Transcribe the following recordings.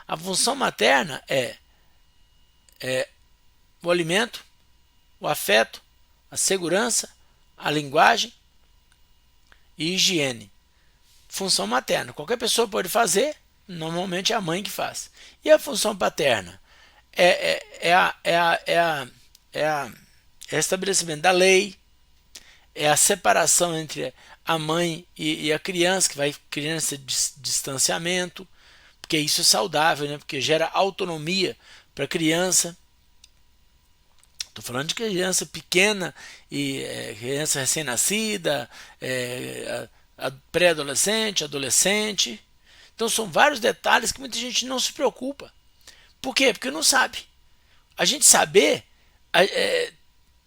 A função materna é o alimento, o afeto, a segurança, a linguagem e higiene. Função materna, qualquer pessoa pode fazer, normalmente é a mãe que faz. E a função paterna é estabelecimento da lei, é a separação entre a mãe e a criança, que vai criando esse distanciamento, porque isso é saudável, né? Porque gera autonomia para a criança. Estou falando de criança pequena e criança recém-nascida, pré-adolescente, adolescente. Então são vários detalhes que muita gente não se preocupa. Por quê? Porque não sabe. A gente saber,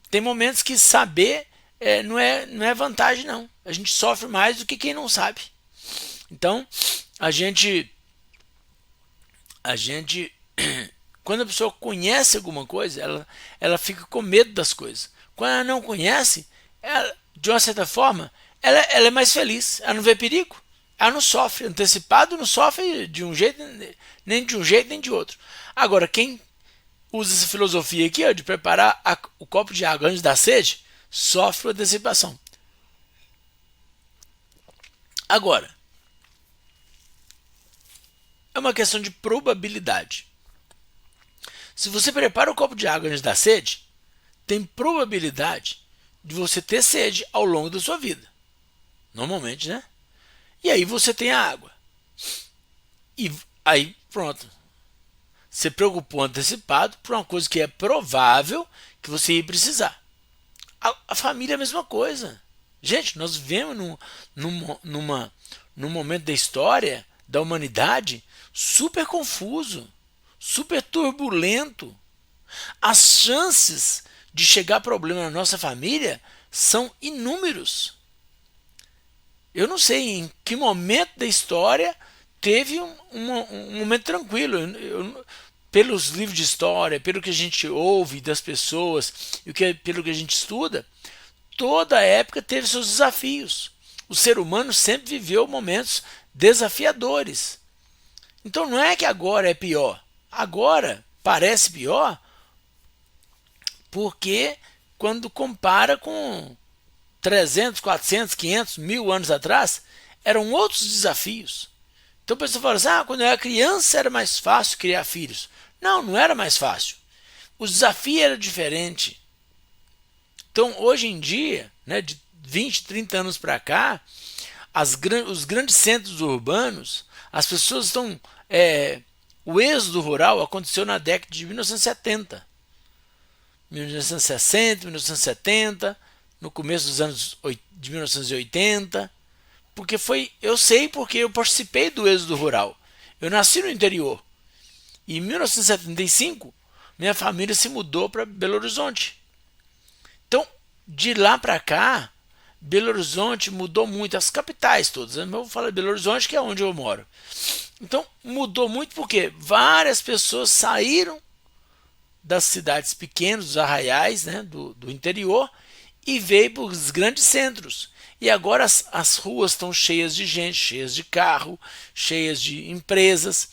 tem momentos que saber não é vantagem, não. A gente sofre mais do que quem não sabe. Então, a gente quando a pessoa conhece alguma coisa, ela fica com medo das coisas. Quando ela não conhece, de uma certa forma, ela é mais feliz. Ela não vê perigo. Ela não sofre. Antecipado não sofre de um jeito, nem de um jeito, nem de outro. Agora, quem usa essa filosofia aqui, ó, de preparar o copo de água antes da sede, sofre antecipação. Agora, é uma questão de probabilidade. Se você prepara o copo de água antes da sede, tem probabilidade de você ter sede ao longo da sua vida. Normalmente, né? E aí você tem a água. E aí, pronto. Você preocupou antecipado por uma coisa que é provável que você ia precisar. A família é a mesma coisa. Gente, nós vivemos num momento da história, da humanidade, super confuso, super turbulento. As chances de chegar problema na nossa família são inúmeros. Eu não sei em que momento da história teve um momento tranquilo. Pelos livros de história, pelo que a gente ouve das pessoas e pelo que a gente estuda, toda época teve seus desafios. O ser humano sempre viveu momentos desafiadores. Então não é que agora é pior. Agora parece pior porque quando compara com 300, 400, 500, 1000 anos atrás, eram outros desafios. Então a pessoa fala assim, quando eu era criança era mais fácil criar filhos. Não, não era mais fácil. O desafio era diferente. Então hoje em dia, né, de 20, 30 anos para cá, os grandes centros urbanos, as pessoas estão... o êxodo rural aconteceu na década de 1970. 1960, 1970, no começo dos anos de 1980, porque eu sei porque eu participei do êxodo rural. Eu nasci no interior. E em 1975, minha família se mudou para Belo Horizonte. Então, de lá para cá, Belo Horizonte mudou muito, as capitais todas. Eu vou falar de Belo Horizonte, que é onde eu moro. Então, mudou muito porque várias pessoas saíram das cidades pequenas, dos arraiais, né, do interior, e veio para os grandes centros. E agora as ruas estão cheias de gente, cheias de carro, cheias de empresas.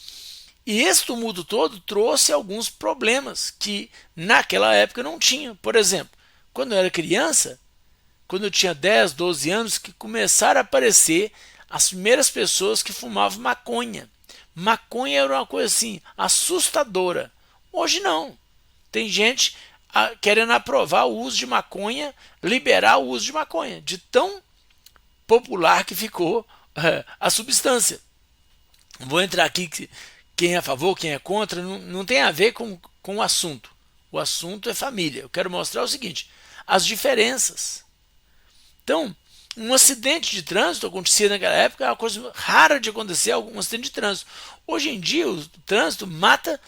E esse tumulto todo trouxe alguns problemas que naquela época não tinha. Por exemplo, quando eu era criança, quando eu tinha 10, 12 anos, que começaram a aparecer as primeiras pessoas que fumavam maconha. Maconha era uma coisa assim, assustadora. Hoje não. Tem gente querendo aprovar o uso de maconha, liberar o uso de maconha, de tão popular que ficou a substância. Não vou entrar aqui quem é a favor, quem é contra, não tem a ver com o assunto. O assunto é família. Eu quero mostrar o seguinte, as diferenças. Então, um acidente de trânsito acontecia naquela época, é uma coisa rara de acontecer, um acidente de trânsito. Hoje em dia, o trânsito mata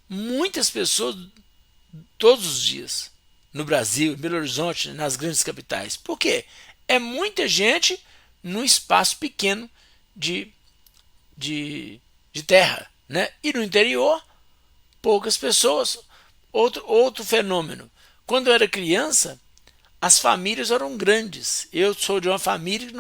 muitas pessoas todos os dias, no Brasil, em Belo Horizonte, nas grandes capitais. Por quê? É muita gente num espaço pequeno de terra, né? E no interior, poucas pessoas. Outro fenômeno. Quando eu era criança, as famílias eram grandes. Eu sou de uma família que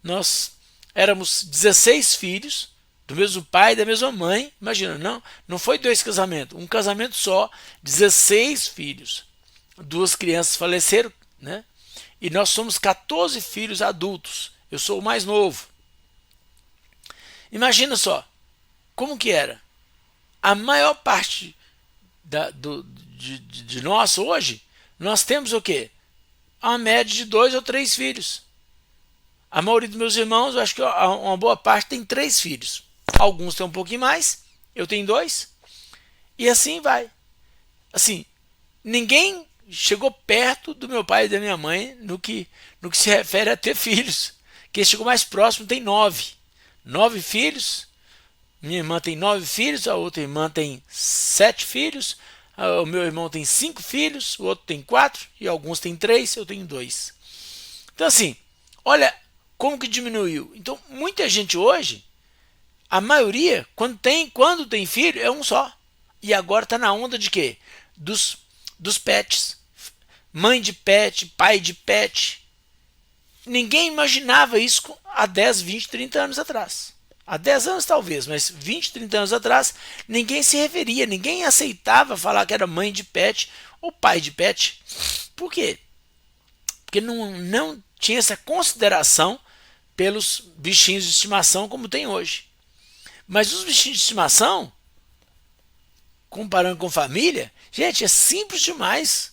nós éramos 16 filhos, do mesmo pai e da mesma mãe. Imagina, não foi 2 casamentos, um casamento só, 16 filhos. 2 crianças faleceram, né? E nós somos 14 filhos adultos. Eu sou o mais novo. Imagina só, como que era? A maior parte de nós hoje, nós temos o quê? Uma média de 2 ou 3 filhos. A maioria dos meus irmãos, eu acho que uma boa parte tem 3 filhos. Alguns têm um pouquinho mais, eu tenho 2. E assim vai. Assim, ninguém chegou perto do meu pai e da minha mãe no que se refere a ter filhos. Quem chegou mais próximo tem 9. 9 filhos. Minha irmã tem 9 filhos, a outra irmã tem 7 filhos, o meu irmão tem 5 filhos, o outro tem 4 e alguns têm 3, eu tenho 2. Então assim, olha como que diminuiu. Então muita gente hoje, a maioria, quando tem filho, é um só. E agora está na onda de quê? Dos pets. Mãe de pet, pai de pet. Ninguém imaginava isso há 10, 20, 30 anos atrás. Há 10 anos talvez, mas 20, 30 anos atrás, ninguém se referia, ninguém aceitava falar que era mãe de pet ou pai de pet. Por quê? Porque não tinha essa consideração pelos bichinhos de estimação como tem hoje. Mas os bichinhos de estimação, comparando com família, gente, é simples demais.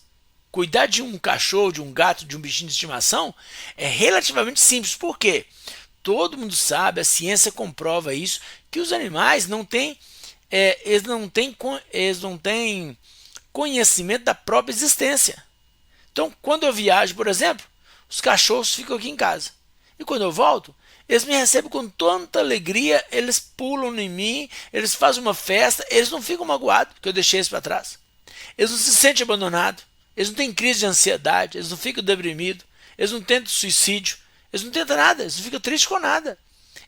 Cuidar de um cachorro, de um gato, de um bichinho de estimação é relativamente simples. Por quê? Todo mundo sabe, a ciência comprova isso, que os animais eles não têm conhecimento da própria existência. Então, quando eu viajo, por exemplo, os cachorros ficam aqui em casa. E quando eu volto, eles me recebem com tanta alegria, eles pulam em mim, eles fazem uma festa, eles não ficam magoados porque eu deixei eles para trás. Eles não se sentem abandonados, eles não têm crise de ansiedade, eles não ficam deprimidos, eles não tentam suicídio, eles não tentam nada, eles não ficam tristes com nada.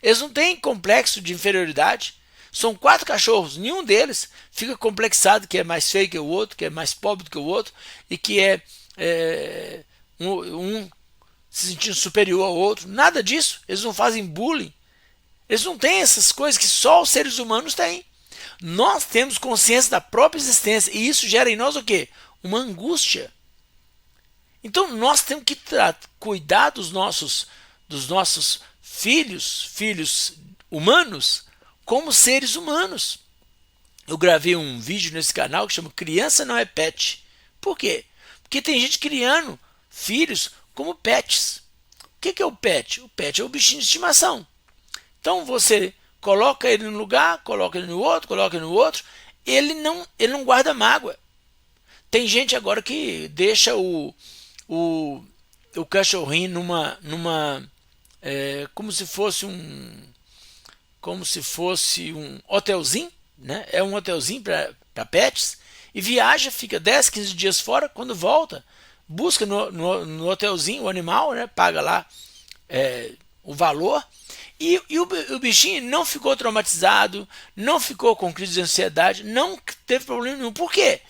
Eles não têm complexo de inferioridade. São 4 cachorros, nenhum deles fica complexado que é mais feio que o outro, que é mais pobre do que o outro e que um se sentindo superior ao outro. Nada disso. Eles não fazem bullying. Eles não têm essas coisas que só os seres humanos têm. Nós temos consciência da própria existência e isso gera em nós o quê? Uma angústia. Então nós temos que cuidar dos nossos filhos humanos, como seres humanos. Eu gravei um vídeo nesse canal que chama Criança Não é Pet. Por quê? Porque tem gente criando filhos como pets. O que é o pet? O pet é o bichinho de estimação. Então você coloca ele num lugar, coloca ele no outro, coloca ele no outro, ele não guarda mágoa. Tem gente agora que deixa o cachorrinho como se fosse um hotelzinho, né? É um hotelzinho para pets e viaja, fica 10, 15 dias fora, quando volta, busca no hotelzinho o animal, né? Paga lá o valor e o bichinho não ficou traumatizado, não ficou com crise de ansiedade, não teve problema nenhum. Por quê?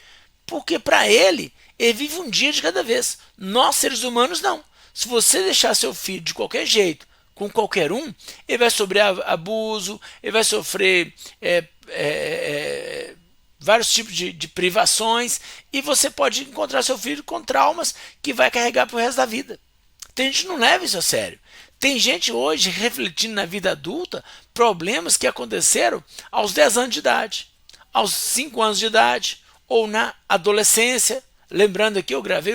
Porque para ele vive um dia de cada vez. Nós, seres humanos, não. Se você deixar seu filho de qualquer jeito, com qualquer um, ele vai sofrer abuso, ele vai sofrer vários tipos de privações e você pode encontrar seu filho com traumas que vai carregar para o resto da vida. Tem gente que não leva isso a sério. Tem gente hoje refletindo na vida adulta problemas que aconteceram aos 10 anos de idade, aos 5 anos de idade ou na adolescência. Lembrando aqui, eu gravei